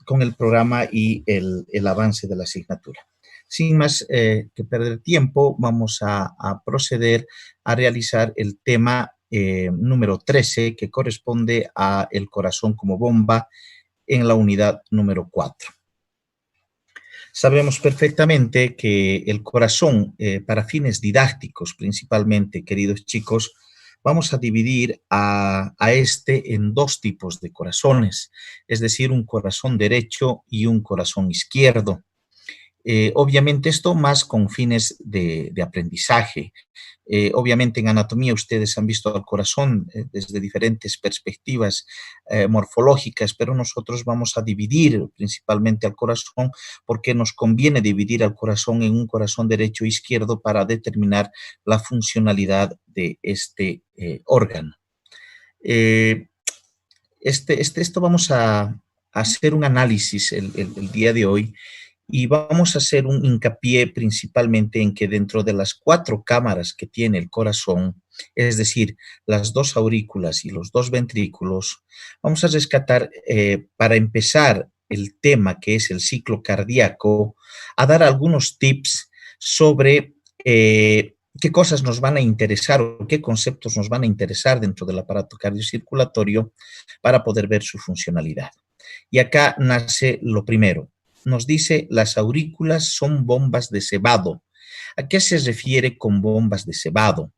con el programa y el avance de la asignatura. Sin más que perder tiempo, vamos a proceder a realizar el tema número 13, que corresponde a el corazón como bomba en la unidad número 4. Sabemos perfectamente que el corazón, para fines didácticos principalmente, queridos chicos, vamos a dividir a este en dos tipos de corazones, es decir, un corazón derecho y un corazón izquierdo. Obviamente esto más con fines de aprendizaje. Obviamente en anatomía ustedes han visto al corazón desde diferentes perspectivas morfológicas, pero nosotros vamos a dividir principalmente al corazón porque nos conviene dividir al corazón en un corazón derecho e izquierdo para determinar la funcionalidad de este órgano. Esto vamos a hacer un análisis el día de hoy y vamos a hacer un hincapié principalmente en que dentro de las 4 cámaras que tiene el corazón, es decir, las 2 aurículas y los 2 ventrículos, vamos a rescatar, para empezar el tema que es el ciclo cardíaco, a dar algunos tips sobre qué cosas nos van a interesar o qué conceptos nos van a interesar dentro del aparato cardiocirculatorio para poder ver su funcionalidad. Y acá nace lo primero. Nos dice, las aurículas son bombas de cebado. ¿A qué se refiere con bombas de cebado?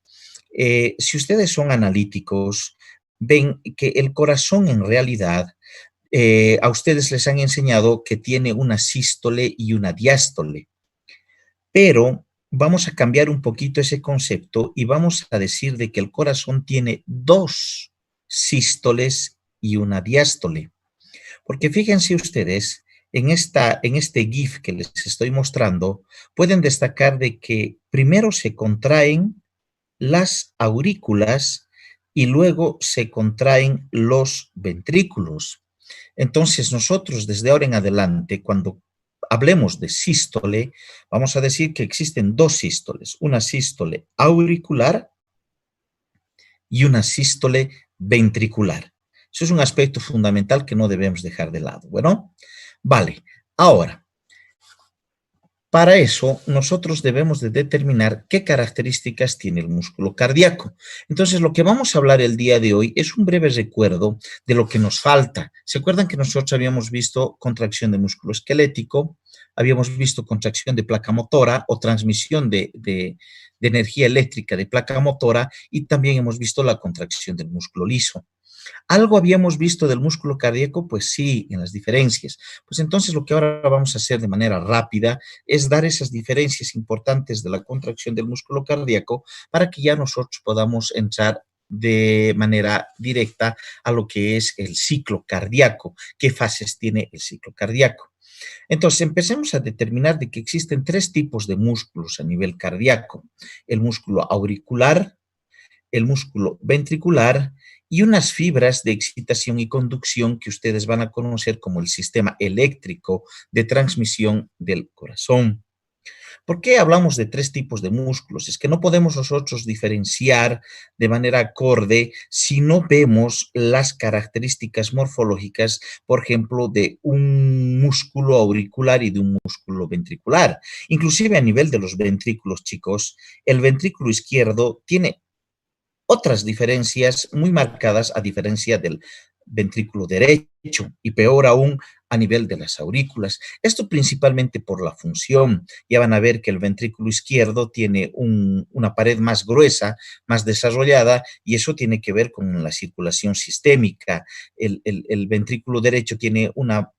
Si ustedes son analíticos, ven que el corazón en realidad, a ustedes les han enseñado que tiene una sístole y una diástole, pero vamos a cambiar un poquito ese concepto y vamos a decir de que el corazón tiene 2 sístoles y una diástole. Porque fíjense ustedes, en este GIF que les estoy mostrando, pueden destacar de que primero se contraen las aurículas y luego se contraen los ventrículos. Entonces, nosotros desde ahora en adelante, cuando hablemos de sístole, vamos a decir que existen 2 sístoles, una sístole auricular y una sístole ventricular. Eso es un aspecto fundamental que no debemos dejar de lado. Bueno, vale. Ahora, para eso nosotros debemos de determinar qué características tiene el músculo cardíaco. Entonces, lo que vamos a hablar el día de hoy es un breve recuerdo de lo que nos falta. ¿Se acuerdan que nosotros habíamos visto contracción de músculo esquelético? Habíamos visto contracción de placa motora o transmisión de energía eléctrica de placa motora y también hemos visto la contracción del músculo liso. ¿Algo habíamos visto del músculo cardíaco? Pues sí, en las diferencias. Pues entonces lo que ahora vamos a hacer de manera rápida es dar esas diferencias importantes de la contracción del músculo cardíaco para que ya nosotros podamos entrar de manera directa a lo que es el ciclo cardíaco. ¿Qué fases tiene el ciclo cardíaco? Entonces, empecemos a determinar de que existen 3 tipos de músculos a nivel cardíaco. El músculo auricular, el músculo ventricular y unas fibras de excitación y conducción que ustedes van a conocer como el sistema eléctrico de transmisión del corazón. ¿Por qué hablamos de 3 tipos de músculos? Es que no podemos nosotros diferenciar de manera acorde si no vemos las características morfológicas, por ejemplo, de un músculo auricular y de un músculo ventricular. Inclusive a nivel de los ventrículos, chicos, el ventrículo izquierdo tiene otras diferencias muy marcadas a diferencia del ventrículo derecho y peor aún a nivel de las aurículas. Esto principalmente por la función. Ya van a ver que el ventrículo izquierdo tiene una pared más gruesa, más desarrollada y eso tiene que ver con la circulación sistémica. El ventrículo derecho tiene una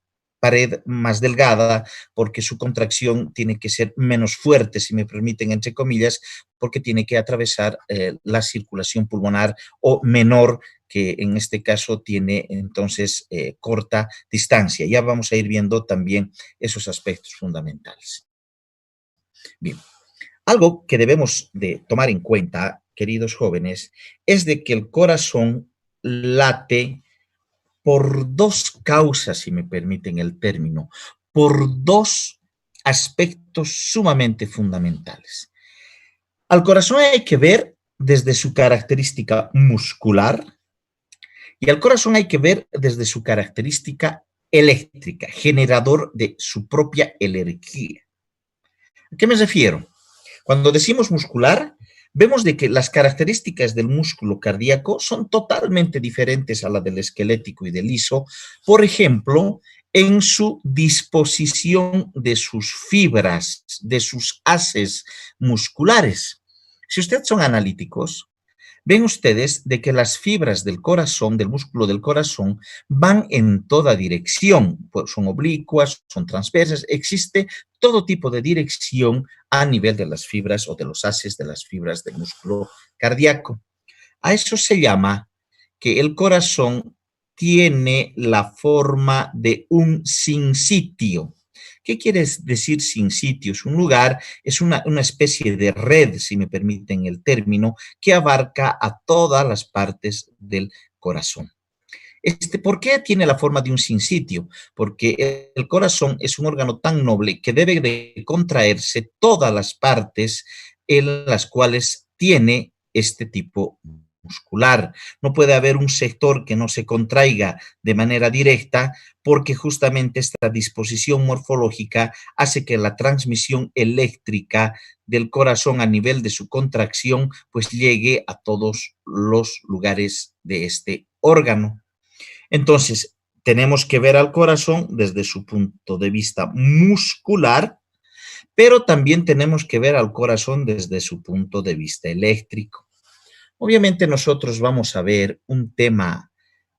pared más delgada porque su contracción tiene que ser menos fuerte, si me permiten, entre comillas, porque tiene que atravesar la circulación pulmonar o menor, que en este caso tiene entonces corta distancia. Ya vamos a ir viendo también esos aspectos fundamentales. Bien, algo que debemos de tomar en cuenta, queridos jóvenes, es de que el corazón late por 2 causas, si me permiten el término, por 2 aspectos sumamente fundamentales. Al corazón hay que ver desde su característica muscular y al corazón hay que ver desde su característica eléctrica, generador de su propia energía. ¿A qué me refiero? Cuando decimos muscular, vemos de que las características del músculo cardíaco son totalmente diferentes a la del esquelético y del liso. Por ejemplo, en su disposición de sus fibras, de sus haces musculares. Si ustedes son analíticos, ven ustedes de que las fibras del corazón, del músculo del corazón, van en toda dirección, pues son oblicuas, son transversas, existe todo tipo de dirección a nivel de las fibras o de los haces de las fibras del músculo cardíaco. A eso se llama que el corazón tiene la forma de un sinsitio. ¿Qué quiere decir sinsitio? Es un lugar, es una especie de red, si me permiten el término, que abarca a todas las partes del corazón. ¿Por qué tiene la forma de un sinsitio? Porque el corazón es un órgano tan noble que debe de contraerse todas las partes en las cuales tiene este tipo muscular. No puede haber un sector que no se contraiga de manera directa porque justamente esta disposición morfológica hace que la transmisión eléctrica del corazón a nivel de su contracción pues llegue a todos los lugares de este órgano. Entonces, tenemos que ver al corazón desde su punto de vista muscular, pero también tenemos que ver al corazón desde su punto de vista eléctrico. Obviamente nosotros vamos a ver un tema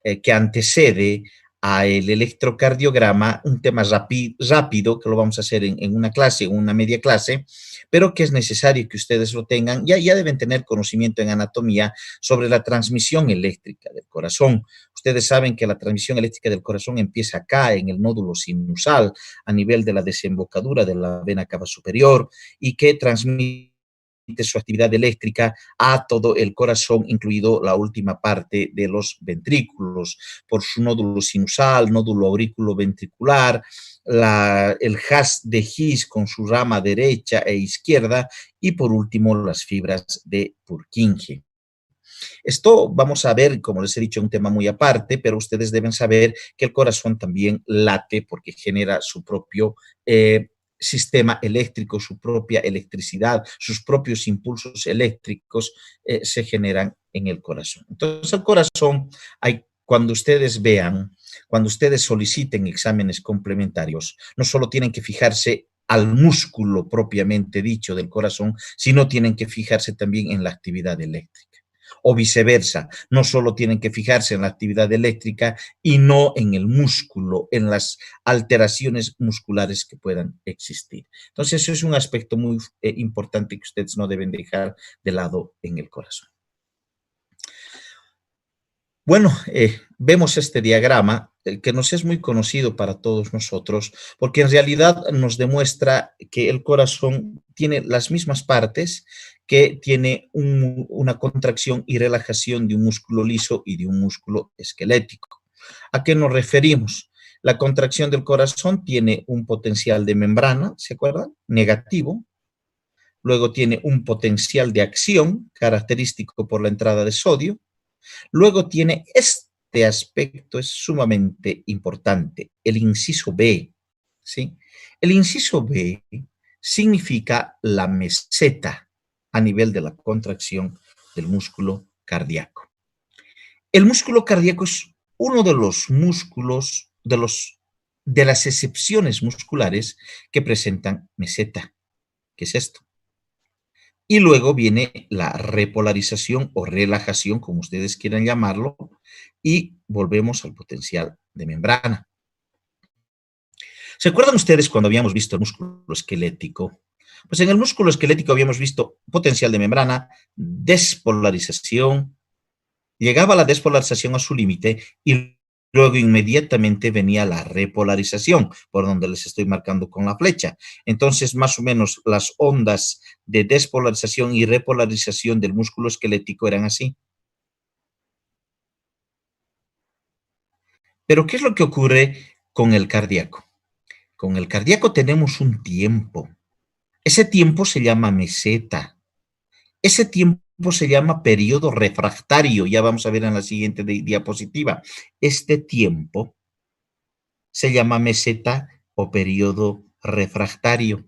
que antecede al electrocardiograma, un tema rápido que lo vamos a hacer en una clase, en una media clase, pero que es necesario que ustedes lo tengan. Ya deben tener conocimiento en anatomía sobre la transmisión eléctrica del corazón. Ustedes saben que la transmisión eléctrica del corazón empieza acá, en el nódulo sinusal, a nivel de la desembocadura de la vena cava superior, y que transmite su actividad eléctrica a todo el corazón, incluido la última parte de los ventrículos, por su nódulo sinusal, nódulo auriculoventricular, el haz de His con su rama derecha e izquierda, y por último las fibras de Purkinje. Esto vamos a ver, como les he dicho, un tema muy aparte, pero ustedes deben saber que el corazón también late porque genera su propio sistema eléctrico, su propia electricidad, sus propios impulsos eléctricos se generan en el corazón. Entonces, el corazón, cuando ustedes vean, cuando ustedes soliciten exámenes complementarios, no solo tienen que fijarse al músculo propiamente dicho del corazón, sino tienen que fijarse también en la actividad eléctrica. O viceversa, no solo tienen que fijarse en la actividad eléctrica y no en el músculo, en las alteraciones musculares que puedan existir. Entonces, eso es un aspecto muy importante que ustedes no deben dejar de lado en el corazón. Bueno, vemos este diagrama que nos es muy conocido para todos nosotros, porque en realidad nos demuestra que el corazón tiene las mismas partes que tiene una contracción y relajación de un músculo liso y de un músculo esquelético. ¿A qué nos referimos? La contracción del corazón tiene un potencial de membrana, ¿se acuerdan? Negativo. Luego tiene un potencial de acción, característico por la entrada de sodio. Luego tiene este aspecto, es sumamente importante, el inciso B, ¿sí? El inciso B significa la meseta a nivel de la contracción del músculo cardíaco. El músculo cardíaco es uno de los músculos, de las excepciones musculares que presentan meseta. ¿Qué es esto? Y luego viene la repolarización o relajación, como ustedes quieran llamarlo, y volvemos al potencial de membrana. ¿Se acuerdan ustedes cuando habíamos visto el músculo esquelético? Pues en el músculo esquelético habíamos visto potencial de membrana, despolarización, llegaba la despolarización a su límite y luego inmediatamente venía la repolarización, por donde les estoy marcando con la flecha. Entonces, más o menos las ondas de despolarización y repolarización del músculo esquelético eran así. Pero, ¿qué es lo que ocurre con el cardíaco? Con el cardíaco tenemos un tiempo. Ese tiempo se llama meseta. Ese tiempo se llama periodo refractario. Ya vamos a ver en la siguiente diapositiva. Este tiempo se llama meseta o periodo refractario.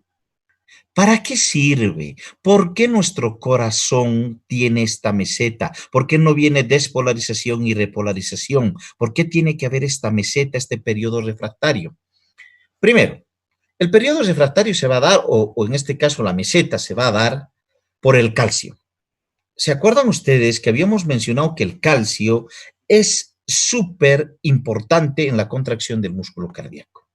¿Para qué sirve? ¿Por qué nuestro corazón tiene esta meseta? ¿Por qué no viene despolarización y repolarización? ¿Por qué tiene que haber esta meseta, este periodo refractario? Primero, el periodo refractario se va a dar, o en este caso la meseta se va a dar por el calcio. ¿Se acuerdan ustedes que habíamos mencionado que el calcio es súper importante en la contracción del músculo cardíaco?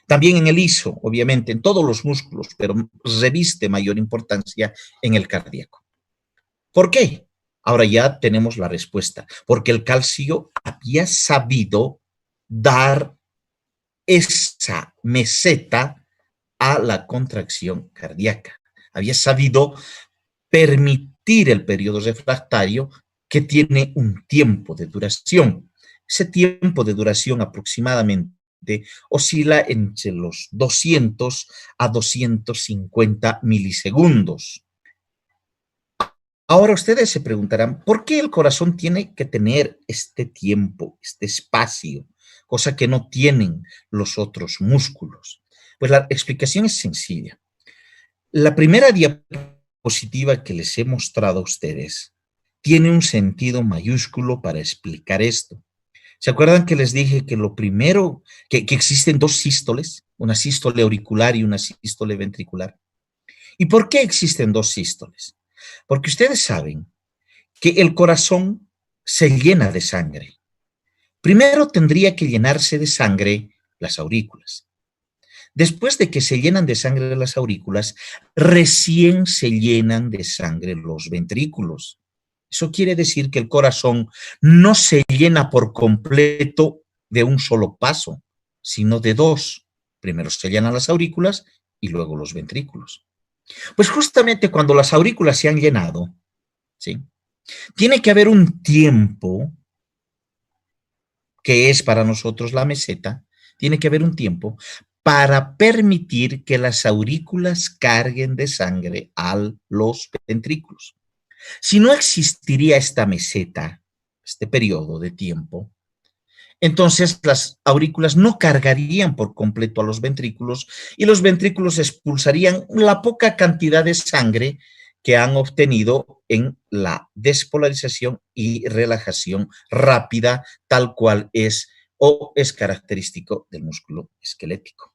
También en el ISO, obviamente, en todos los músculos, pero reviste mayor importancia en el cardíaco. ¿Por qué? Ahora ya tenemos la respuesta. Porque el calcio había sabido dar esa meseta a la contracción cardíaca. Había sabido permitir el periodo refractario que tiene un tiempo de duración. Ese tiempo de duración aproximadamente oscila entre los 200 a 250 milisegundos. Ahora ustedes se preguntarán, ¿por qué el corazón tiene que tener este tiempo, este espacio, cosa que no tienen los otros músculos? Pues la explicación es sencilla. La primera diapositiva que les he mostrado a ustedes tiene un sentido mayúsculo para explicar esto. ¿Se acuerdan que les dije que lo primero, que existen dos sístoles, una sístole auricular y una sístole ventricular? ¿Y por qué existen dos sístoles? Porque ustedes saben que el corazón se llena de sangre. Primero tendría que llenarse de sangre las aurículas. Después de que se llenan de sangre las aurículas, recién se llenan de sangre los ventrículos. Eso quiere decir que el corazón no se llena por completo de un solo paso, sino de dos. Primero se llenan las aurículas y luego los ventrículos. Pues justamente cuando las aurículas se han llenado, ¿sí?, tiene que haber un tiempo que es para nosotros la meseta, tiene que haber un tiempo para permitir que las aurículas carguen de sangre a los ventrículos. Si no existiría esta meseta, este periodo de tiempo, entonces las aurículas no cargarían por completo a los ventrículos y los ventrículos expulsarían la poca cantidad de sangre que han obtenido en la despolarización y relajación rápida, tal cual es o es característico del músculo esquelético.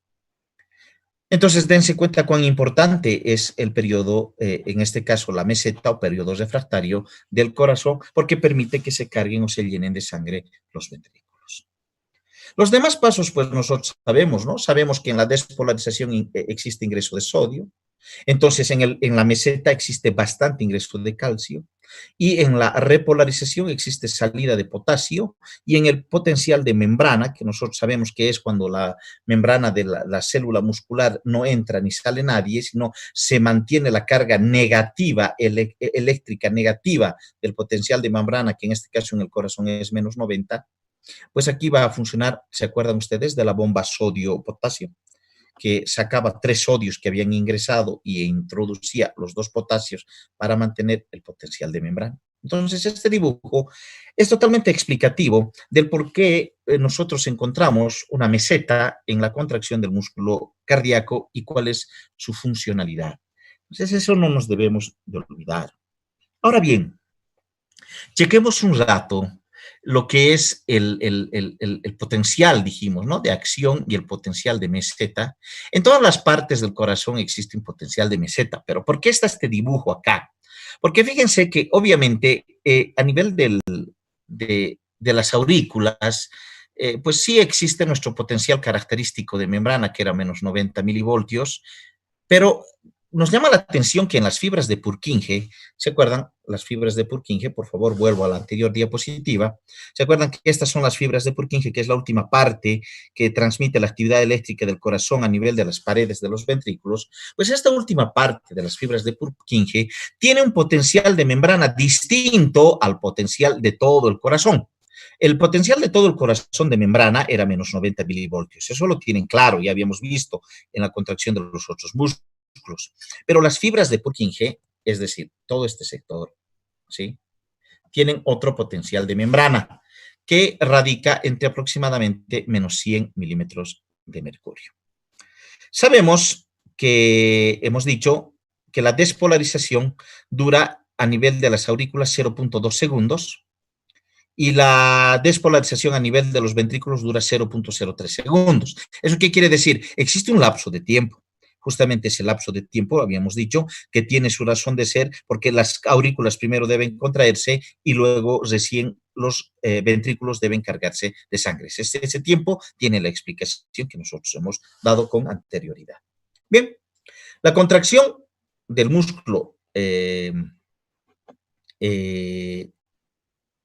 Entonces, dense cuenta cuán importante es el periodo, en este caso la meseta o periodo refractario del corazón, porque permite que se carguen o se llenen de sangre los ventrículos. Los demás pasos, pues nosotros sabemos, ¿no? Sabemos que en la despolarización existe ingreso de sodio, entonces en la meseta existe bastante ingreso de calcio y en la repolarización existe salida de potasio y en el potencial de membrana, que nosotros sabemos que es cuando la membrana de la célula muscular no entra ni sale nadie, sino se mantiene la carga negativa, eléctrica negativa del potencial de membrana, que en este caso en el corazón es menos 90, pues aquí va a funcionar, ¿se acuerdan ustedes de la bomba sodio-potasio? Que sacaba 3 sodios que habían ingresado y introducía los 2 potasios para mantener el potencial de membrana. Entonces, este dibujo es totalmente explicativo del por qué nosotros encontramos una meseta en la contracción del músculo cardíaco y cuál es su funcionalidad. Entonces, eso no nos debemos de olvidar. Ahora bien, chequemos un rato lo que es el potencial, dijimos, ¿no?, de acción y el potencial de meseta. En todas las partes del corazón existe un potencial de meseta, pero ¿por qué está este dibujo acá? Porque fíjense que obviamente a nivel de las aurículas, pues sí existe nuestro potencial característico de membrana, que era menos 90 milivoltios, pero nos llama la atención que en las fibras de Purkinje, ¿se acuerdan? Las fibras de Purkinje, por favor, vuelvo a la anterior diapositiva. ¿Se acuerdan que estas son las fibras de Purkinje, que es la última parte que transmite la actividad eléctrica del corazón a nivel de las paredes de los ventrículos? Pues esta última parte de las fibras de Purkinje tiene un potencial de membrana distinto al potencial de todo el corazón. El potencial de todo el corazón de membrana era menos 90 milivoltios. Eso lo tienen claro, ya habíamos visto en la contracción de los otros músculos. Pero las fibras de Purkinje, es decir, todo este sector, ¿sí?, tienen otro potencial de membrana que radica entre aproximadamente menos 100 milímetros de mercurio. Sabemos que hemos dicho que la despolarización dura a nivel de las aurículas 0.2 segundos y la despolarización a nivel de los ventrículos dura 0.03 segundos. ¿Eso qué quiere decir? Existe un lapso de tiempo. Justamente ese lapso de tiempo, habíamos dicho, que tiene su razón de ser porque las aurículas primero deben contraerse y luego recién los ventrículos deben cargarse de sangre. Ese tiempo tiene la explicación que nosotros hemos dado con anterioridad. Bien, la contracción del músculo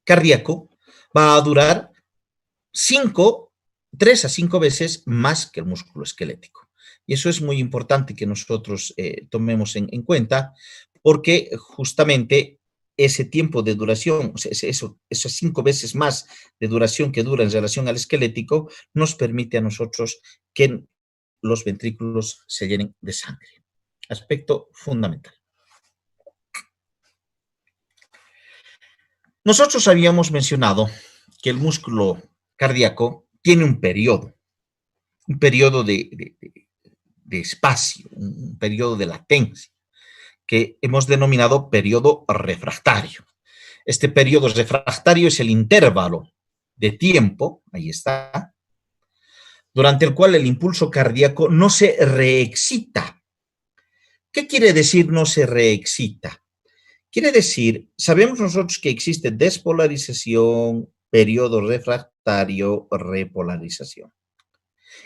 cardíaco va a durar 3 a 5 veces más que el músculo esquelético. Y eso es muy importante que nosotros tomemos en cuenta porque justamente ese tiempo de duración, esas 5 veces más de duración que dura en relación al esquelético, nos permite a nosotros que los ventrículos se llenen de sangre. Aspecto fundamental. Nosotros habíamos mencionado que el músculo cardíaco tiene un periodo de espacio, un periodo de latencia, que hemos denominado periodo refractario. Este periodo refractario es el intervalo de tiempo, ahí está, durante el cual el impulso cardíaco no se reexcita. ¿Qué quiere decir no se reexcita? Quiere decir, sabemos nosotros que existe despolarización, periodo refractario, repolarización.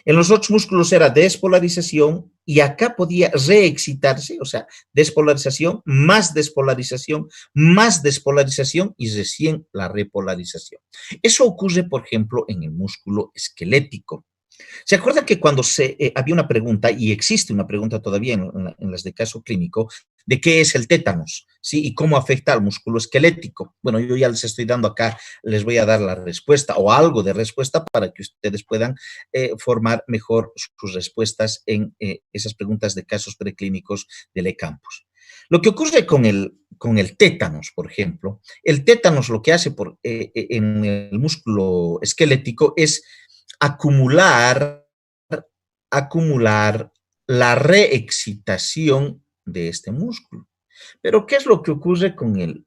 En los otros músculos era despolarización y acá podía reexcitarse, o sea, despolarización más despolarización y recién la repolarización. Eso ocurre, por ejemplo, en el músculo esquelético. ¿Se acuerdan que cuando había una pregunta, y existe una pregunta todavía en las de caso clínico, de qué es el tétanos, ¿sí? Y cómo afecta al músculo esquelético? Bueno, yo ya les estoy dando acá, les voy a dar la respuesta o algo de respuesta para que ustedes puedan formar mejor sus respuestas en esas preguntas de casos preclínicos del eCampus. Lo que ocurre con el tétanos, por ejemplo, el tétanos lo que hace en el músculo esquelético es acumular la reexcitación de este músculo. Pero, ¿qué es lo que ocurre con el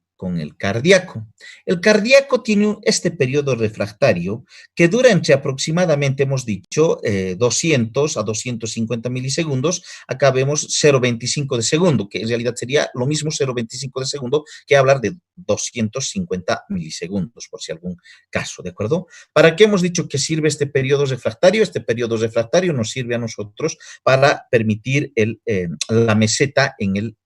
cardíaco? El cardíaco tiene este periodo refractario que dura entre aproximadamente, hemos dicho, 200 a 250 milisegundos. Acá vemos 0,25 de segundo, que en realidad sería lo mismo 0,25 de segundo que hablar de 250 milisegundos, por si algún caso, ¿de acuerdo? ¿Para qué hemos dicho que sirve este periodo refractario? Este periodo refractario nos sirve a nosotros para permitir la meseta en el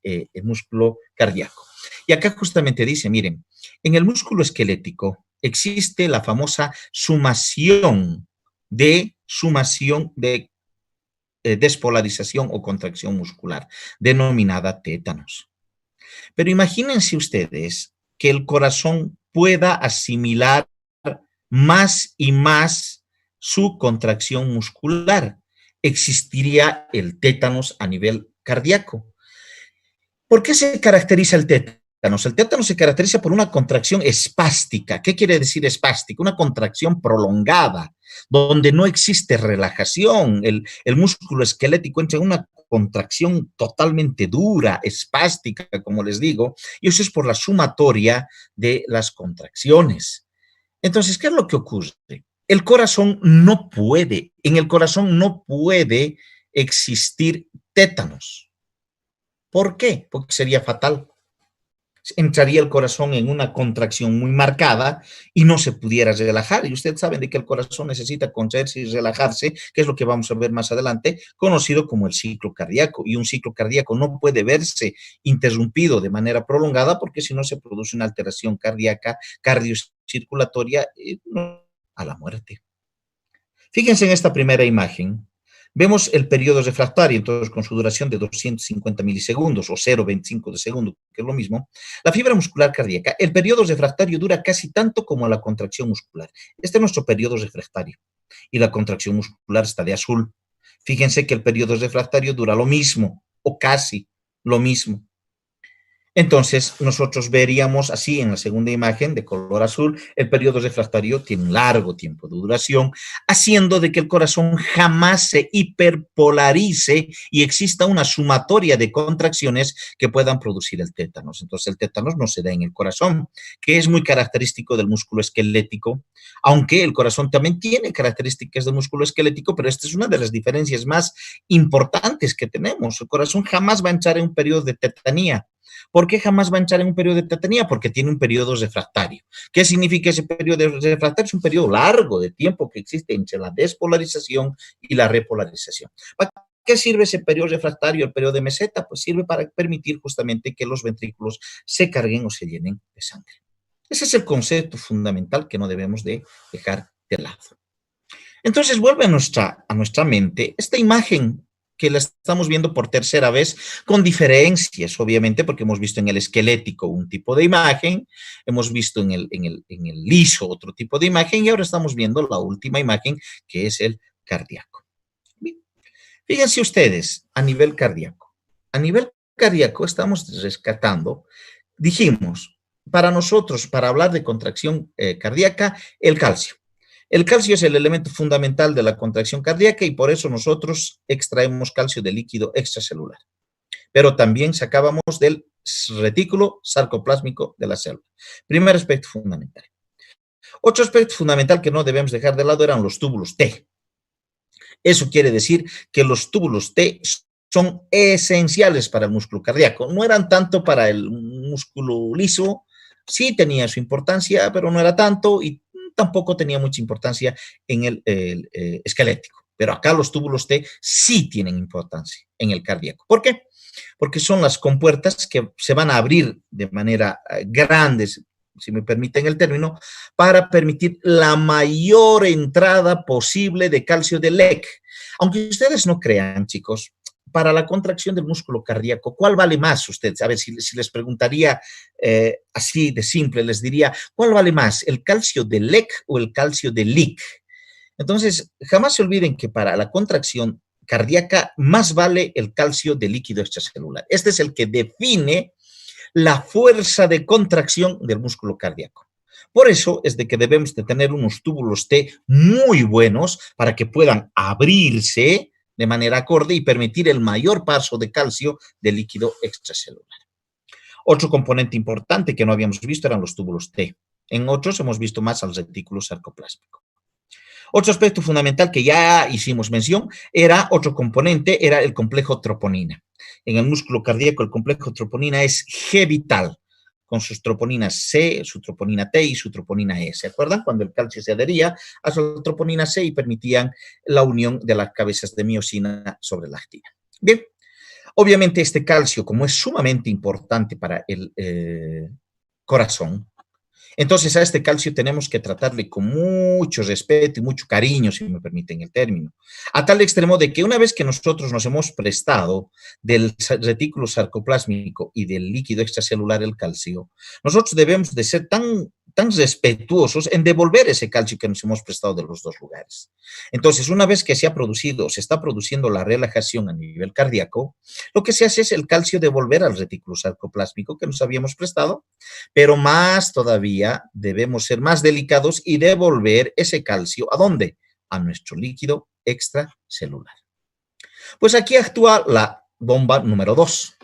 músculo cardíaco. Y acá justamente dice, miren, en el músculo esquelético existe la famosa sumación de despolarización o contracción muscular, denominada tétanos. Pero imagínense ustedes que el corazón pueda asimilar más y más su contracción muscular. Existiría el tétanos a nivel cardíaco. ¿Por qué se caracteriza el tétanos? El tétanos se caracteriza por una contracción espástica. ¿Qué quiere decir espástica? Una contracción prolongada, donde no existe relajación. El músculo esquelético entra en una contracción totalmente dura, espástica, como les digo, y eso es por la sumatoria de las contracciones. Entonces, ¿qué es lo que ocurre? En el corazón no puede existir tétanos. ¿Por qué? Porque sería fatal. Entraría el corazón en una contracción muy marcada y no se pudiera relajar. Y ustedes saben de que el corazón necesita contraerse y relajarse, que es lo que vamos a ver más adelante, conocido como el ciclo cardíaco. Y un ciclo cardíaco no puede verse interrumpido de manera prolongada porque si no se produce una alteración cardíaca, cardiocirculatoria a la muerte. Fíjense en esta primera imagen. Vemos el periodo refractario, entonces con su duración de 250 milisegundos o 0,25 de segundo, que es lo mismo. La fibra muscular cardíaca, el periodo refractario dura casi tanto como la contracción muscular. Este es nuestro periodo refractario y la contracción muscular está de azul. Fíjense que el periodo refractario dura lo mismo o casi lo mismo. Entonces, nosotros veríamos así en la segunda imagen de color azul, el periodo refractario tiene un largo tiempo de duración, haciendo de que el corazón jamás se hiperpolarice y exista una sumatoria de contracciones que puedan producir el tétanos. Entonces, el tétanos no se da en el corazón, que es muy característico del músculo esquelético, aunque el corazón también tiene características del músculo esquelético, pero esta es una de las diferencias más importantes que tenemos. El corazón jamás va a entrar en un periodo de tetanía. ¿Por qué jamás va a entrar en un periodo de tetanía? Porque tiene un periodo refractario. ¿Qué significa ese periodo refractario? Es un periodo largo de tiempo que existe entre la despolarización y la repolarización. ¿Para qué sirve ese periodo refractario, el periodo de meseta? Pues sirve para permitir justamente que los ventrículos se carguen o se llenen de sangre. Ese es el concepto fundamental que no debemos de dejar de lado. Entonces vuelve a nuestra mente esta imagen que la estamos viendo por tercera vez, con diferencias, obviamente, porque hemos visto en el esquelético un tipo de imagen, hemos visto en el liso otro tipo de imagen, y ahora estamos viendo la última imagen, que es el cardíaco. Bien. Fíjense ustedes, a nivel cardíaco. A nivel cardíaco estamos rescatando, dijimos, para nosotros, para hablar de contracción cardíaca, el calcio. El calcio es el elemento fundamental de la contracción cardíaca y por eso nosotros extraemos calcio del líquido extracelular. Pero también sacábamos del retículo sarcoplásmico de la célula. Primer aspecto fundamental. Otro aspecto fundamental que no debemos dejar de lado eran los túbulos T. Eso quiere decir que los túbulos T son esenciales para el músculo cardíaco. No eran tanto para el músculo liso, sí tenía su importancia, pero no era tanto y tampoco tenía mucha importancia en el esquelético. Pero acá los túbulos T sí tienen importancia en el cardíaco. ¿Por qué? Porque son las compuertas que se van a abrir de manera grande, si me permiten el término, para permitir la mayor entrada posible de calcio del LEC. Aunque ustedes no crean, chicos, para la contracción del músculo cardíaco, ¿cuál vale más ustedes? A ver, si les preguntaría así de simple, les diría, ¿cuál vale más, el calcio del LEC o el calcio del LIC? Entonces, jamás se olviden que para la contracción cardíaca más vale el calcio del líquido extracelular. Este es el que define la fuerza de contracción del músculo cardíaco. Por eso es de que debemos de tener unos túbulos T muy buenos para que puedan abrirse de manera acorde y permitir el mayor paso de calcio del líquido extracelular. Otro componente importante que no habíamos visto eran los túbulos T. En otros hemos visto más al retículo sarcoplásmico. Otro aspecto fundamental que ya hicimos mención era otro componente, era el complejo troponina. En el músculo cardíaco el complejo troponina es G vital, con sus troponinas C, su troponina T y su troponina E. ¿Se acuerdan? Cuando el calcio se adhería a su troponina C y permitían la unión de las cabezas de miosina sobre la actina. Bien, obviamente este calcio, como es sumamente importante para el corazón, entonces a este calcio tenemos que tratarle con mucho respeto y mucho cariño, si me permiten el término, a tal extremo de que una vez que nosotros nos hemos prestado del retículo sarcoplásmico y del líquido extracelular el calcio, nosotros debemos de ser tan respetuosos en devolver ese calcio que nos hemos prestado de los dos lugares. Entonces, una vez que se está produciendo la relajación a nivel cardíaco, lo que se hace es el calcio devolver al retículo sarcoplásmico que nos habíamos prestado, pero más todavía debemos ser más delicados y devolver ese calcio, ¿a dónde? A nuestro líquido extracelular. Pues aquí actúa la bomba número 2.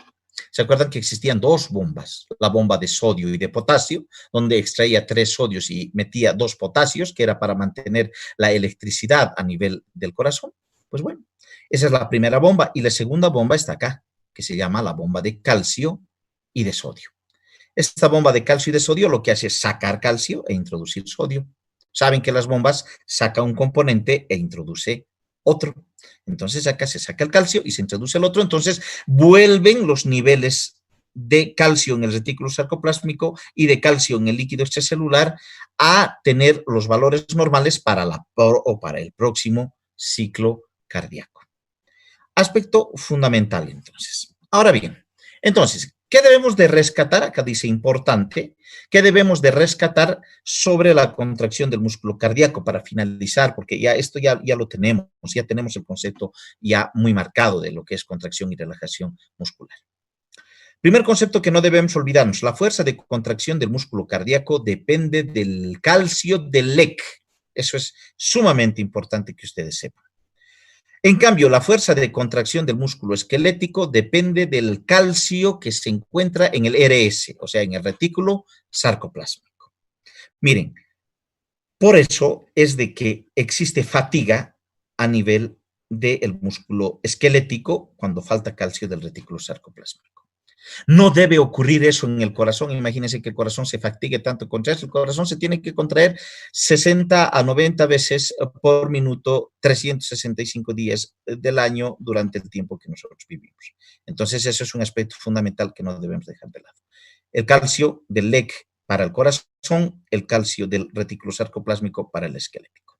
¿Se acuerdan que existían dos bombas? La bomba de sodio y de potasio, donde extraía 3 sodios y metía 2 potasios, que era para mantener la electricidad a nivel del corazón. Pues bueno, esa es la primera bomba. Y la segunda bomba está acá, que se llama la bomba de calcio y de sodio. Esta bomba de calcio y de sodio lo que hace es sacar calcio e introducir sodio. Saben que las bombas sacan un componente e introduce otro. Entonces acá se saca el calcio y se introduce el otro. Entonces vuelven los niveles de calcio en el retículo sarcoplásmico y de calcio en el líquido extracelular a tener los valores normales para el próximo ciclo cardíaco. Aspecto fundamental, entonces. Ahora bien, entonces, ¿qué debemos de rescatar? Acá dice importante. ¿Qué debemos de rescatar sobre la contracción del músculo cardíaco para finalizar? Porque ya esto ya lo tenemos, ya tenemos el concepto ya muy marcado de lo que es contracción y relajación muscular. Primer concepto que no debemos olvidarnos, la fuerza de contracción del músculo cardíaco depende del calcio del LEC. Eso es sumamente importante que ustedes sepan. En cambio, la fuerza de contracción del músculo esquelético depende del calcio que se encuentra en el RS, o sea, en el retículo sarcoplásmico. Miren, por eso es de que existe fatiga a nivel del músculo esquelético cuando falta calcio del retículo sarcoplásmico. No debe ocurrir eso en el corazón. Imagínense que el corazón se fatigue tanto contraerse. El corazón se tiene que contraer 60 a 90 veces por minuto, 365 días del año durante el tiempo que nosotros vivimos. Entonces, eso es un aspecto fundamental que no debemos dejar de lado. El calcio del LEC para el corazón, el calcio del retículo sarcoplásmico para el esquelético.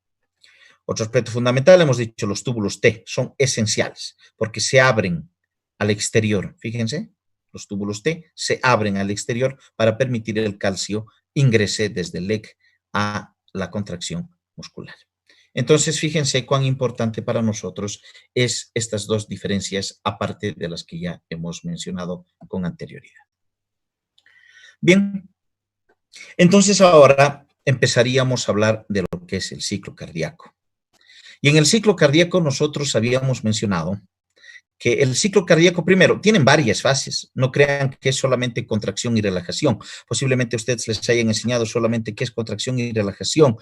Otro aspecto fundamental, hemos dicho, los túbulos T son esenciales porque se abren al exterior. Fíjense, los túbulos T se abren al exterior para permitir el calcio ingrese desde el LEC a la contracción muscular. Entonces, fíjense cuán importante para nosotros es estas dos diferencias, aparte de las que ya hemos mencionado con anterioridad. Bien, entonces ahora empezaríamos a hablar de lo que es el ciclo cardíaco. Y en el ciclo cardíaco nosotros habíamos mencionado que el ciclo cardíaco, primero, tienen varias fases. No crean que es solamente contracción y relajación. Posiblemente ustedes les hayan enseñado solamente qué es contracción y relajación,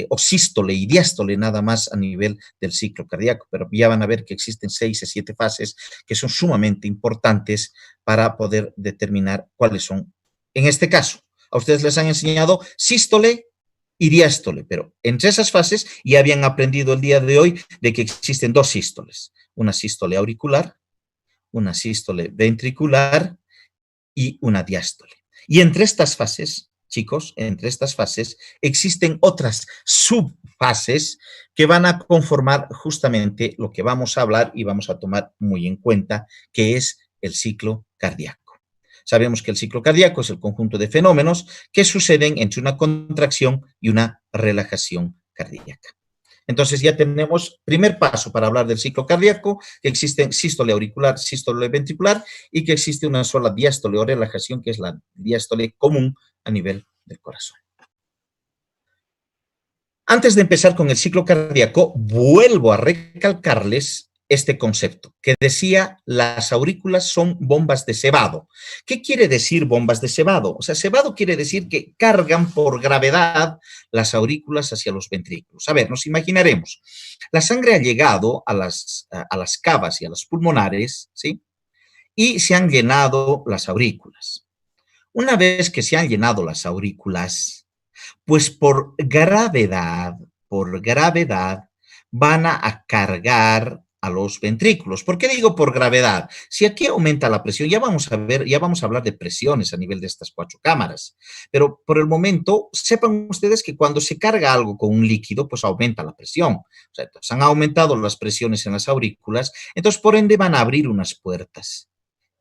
o sístole y diástole nada más a nivel del ciclo cardíaco, pero ya van a ver que existen 6 a 7 fases que son sumamente importantes para poder determinar cuáles son. En este caso, a ustedes les han enseñado sístole y diástole, pero entre esas fases ya habían aprendido el día de hoy de que existen 2 sístoles, una sístole auricular, una sístole ventricular y una diástole. Y entre estas fases, chicos, entre estas fases existen otras subfases que van a conformar justamente lo que vamos a hablar y vamos a tomar muy en cuenta, que es el ciclo cardíaco. Sabemos que el ciclo cardíaco es el conjunto de fenómenos que suceden entre una contracción y una relajación cardíaca. Entonces ya tenemos primer paso para hablar del ciclo cardíaco, que existe sístole auricular, sístole ventricular y que existe una sola diástole o relajación, que es la diástole común a nivel del corazón. Antes de empezar con el ciclo cardíaco, vuelvo a recalcarles este concepto, que decía las aurículas son bombas de cebado. ¿Qué quiere decir bombas de cebado? O sea, cebado quiere decir que cargan por gravedad las aurículas hacia los ventrículos. A ver, nos imaginaremos, la sangre ha llegado a las cavas y a las pulmonares, ¿sí? Y se han llenado las aurículas. Una vez que se han llenado las aurículas, pues por gravedad, van a cargar a los ventrículos. ¿Por qué digo por gravedad? Si aquí aumenta la presión, ya vamos a hablar de presiones a nivel de estas 4 cámaras, pero por el momento, sepan ustedes que cuando se carga algo con un líquido, pues aumenta la presión. O sea, entonces han aumentado las presiones en las aurículas, entonces por ende van a abrir unas puertas.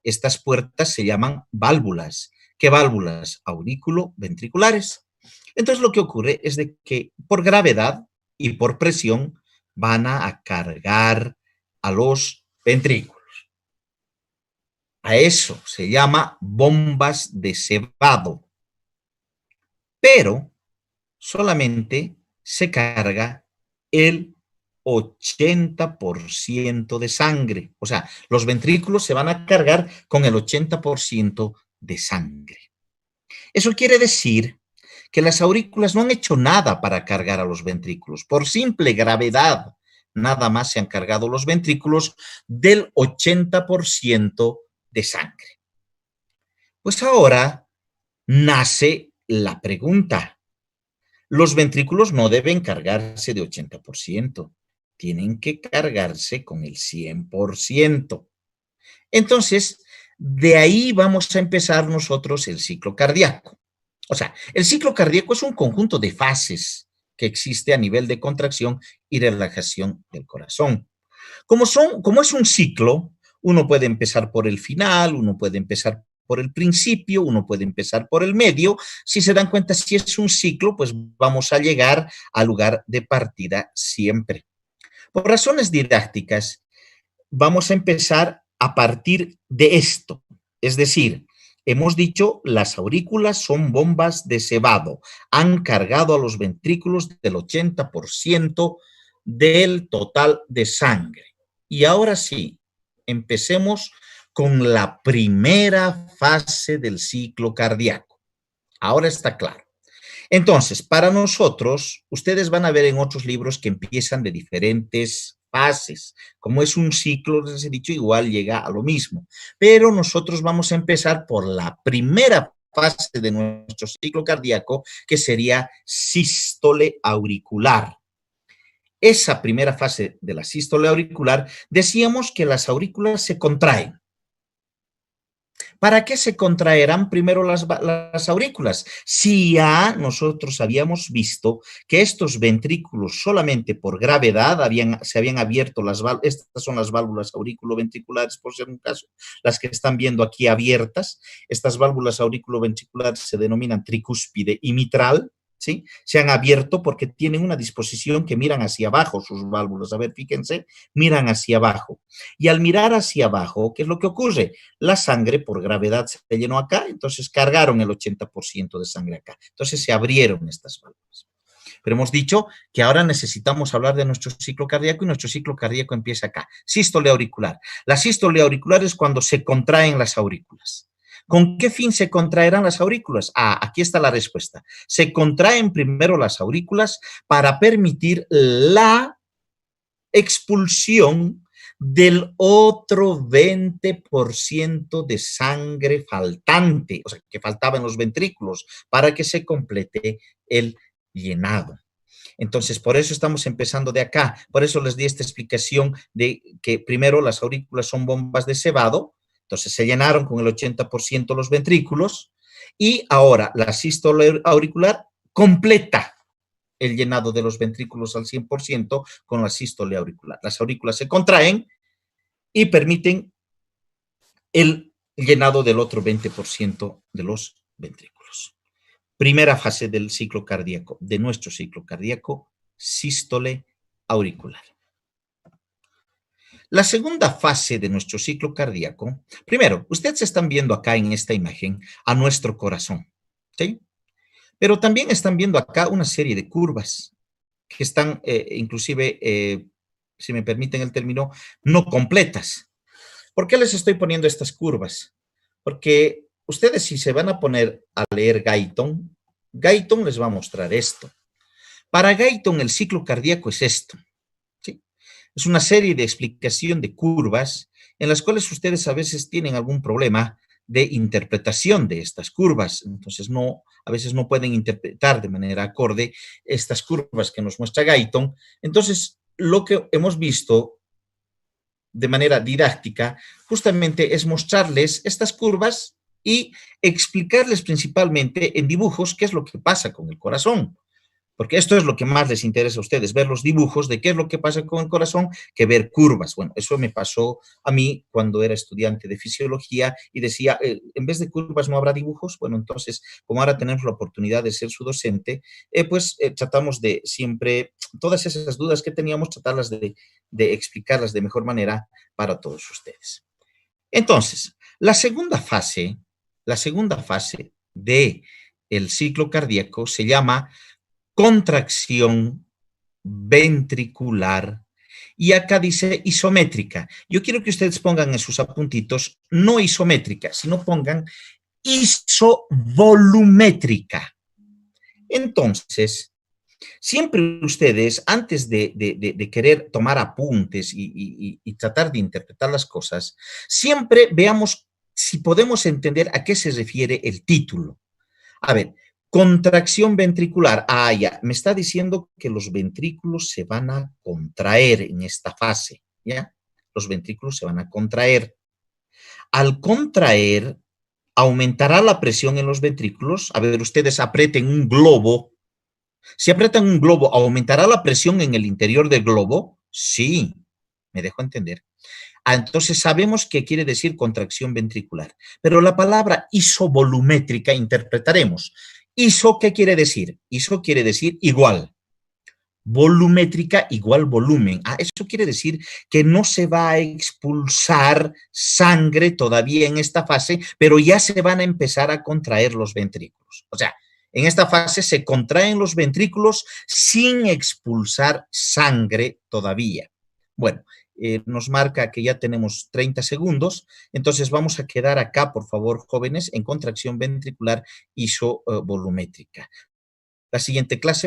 Estas puertas se llaman válvulas. ¿Qué válvulas? Aurículo-ventriculares. Entonces lo que ocurre es de que por gravedad y por presión van a cargar a los ventrículos. A eso se llama bombas de cebado. Pero solamente se carga el 80% de sangre. O sea, los ventrículos se van a cargar con el 80% de sangre. Eso quiere decir que las aurículas no han hecho nada para cargar a los ventrículos. Por simple gravedad, nada más se han cargado los ventrículos del 80% de sangre. Pues ahora nace la pregunta. Los ventrículos no deben cargarse de 80%, tienen que cargarse con el 100%. Entonces, de ahí vamos a empezar nosotros el ciclo cardíaco. O sea, el ciclo cardíaco es un conjunto de fases que existe a nivel de contracción y relajación del corazón. Como es un ciclo, uno puede empezar por el final, uno puede empezar por el principio, uno puede empezar por el medio. Si se dan cuenta, si es un ciclo, pues vamos a llegar al lugar de partida siempre. Por razones didácticas, vamos a empezar a partir de esto. Es decir, hemos dicho, las aurículas son bombas de cebado. Han cargado a los ventrículos del 80% del total de sangre. Y ahora sí, empecemos con la primera fase del ciclo cardíaco. Ahora está claro. Entonces, para nosotros, ustedes van a ver en otros libros que empiezan de diferentes fases. Como es un ciclo, les he dicho, igual llega a lo mismo. Pero nosotros vamos a empezar por la primera fase de nuestro ciclo cardíaco, que sería sístole auricular. Esa primera fase de la sístole auricular, decíamos que las aurículas se contraen. ¿Para qué se contraerán primero las aurículas? Si ya nosotros habíamos visto que estos ventrículos solamente por gravedad se habían abierto estas son las válvulas auriculoventriculares, por ser un caso, las que están viendo aquí abiertas. Estas válvulas auriculoventriculares se denominan tricúspide y mitral. ¿Sí? Se han abierto porque tienen una disposición que miran hacia abajo sus válvulas. A ver, fíjense, miran hacia abajo. Y al mirar hacia abajo, ¿qué es lo que ocurre? La sangre por gravedad se llenó acá, entonces cargaron el 80% de sangre acá. Entonces se abrieron estas válvulas. Pero hemos dicho que ahora necesitamos hablar de nuestro ciclo cardíaco y nuestro ciclo cardíaco empieza acá. Sístole auricular. La sístole auricular es cuando se contraen las aurículas. ¿Con qué fin se contraerán las aurículas? Aquí está la respuesta. Se contraen primero las aurículas para permitir la expulsión del otro 20% de sangre faltante, o sea, que faltaba en los ventrículos, para que se complete el llenado. Entonces, por eso estamos empezando de acá. Por eso les di esta explicación de que primero las aurículas son bombas de cebado. Entonces se llenaron con el 80% los ventrículos y ahora la sístole auricular completa el llenado de los ventrículos al 100% con la sístole auricular. Las aurículas se contraen y permiten el llenado del otro 20% de los ventrículos. Primera fase del ciclo cardíaco, de nuestro ciclo cardíaco, sístole auricular. La segunda fase de nuestro ciclo cardíaco, primero, ustedes están viendo acá en esta imagen a nuestro corazón, ¿sí? Pero también están viendo acá una serie de curvas que están inclusive, si me permiten el término, no completas. ¿Por qué les estoy poniendo estas curvas? Porque ustedes si se van a poner a leer Guyton, Guyton les va a mostrar esto. Para Guyton el ciclo cardíaco es esto. Es una serie de explicación de curvas en las cuales ustedes a veces tienen algún problema de interpretación de estas curvas. Entonces, a veces no pueden interpretar de manera acorde estas curvas que nos muestra Guyton. Entonces, lo que hemos visto de manera didáctica justamente es mostrarles estas curvas y explicarles principalmente en dibujos qué es lo que pasa con el corazón. Porque esto es lo que más les interesa a ustedes, ver los dibujos de qué es lo que pasa con el corazón, que ver curvas. Bueno, eso me pasó a mí cuando era estudiante de fisiología y decía, en vez de curvas no habrá dibujos. Bueno, entonces, como ahora tenemos la oportunidad de ser su docente, tratamos de siempre, todas esas dudas que teníamos, tratarlas de explicarlas de mejor manera para todos ustedes. Entonces, la segunda fase de el ciclo cardíaco se llama contracción ventricular y acá dice isométrica. Yo quiero que ustedes pongan en sus apuntitos no isométrica, sino pongan isovolumétrica. Entonces, siempre ustedes, antes de querer tomar apuntes y tratar de interpretar las cosas, siempre veamos si podemos entender a qué se refiere el título. A ver, contracción ventricular. Ya, me está diciendo que los ventrículos se van a contraer en esta fase, ¿ya? Los ventrículos se van a contraer. Al contraer, aumentará la presión en los ventrículos. A ver, ustedes aprieten un globo. Si aprietan un globo, ¿aumentará la presión en el interior del globo? Sí, me dejo entender. Entonces sabemos qué quiere decir contracción ventricular. Pero la palabra isovolumétrica interpretaremos. ¿Iso qué quiere decir? Iso quiere decir igual. volumétrica igual volumen. Eso quiere decir que no se va a expulsar sangre todavía en esta fase, pero ya se van a empezar a contraer los ventrículos. O sea, en esta fase se contraen los ventrículos sin expulsar sangre todavía. Bueno, nos marca que ya tenemos 30 segundos, entonces vamos a quedar acá, por favor, jóvenes, en contracción ventricular isovolumétrica. La siguiente clase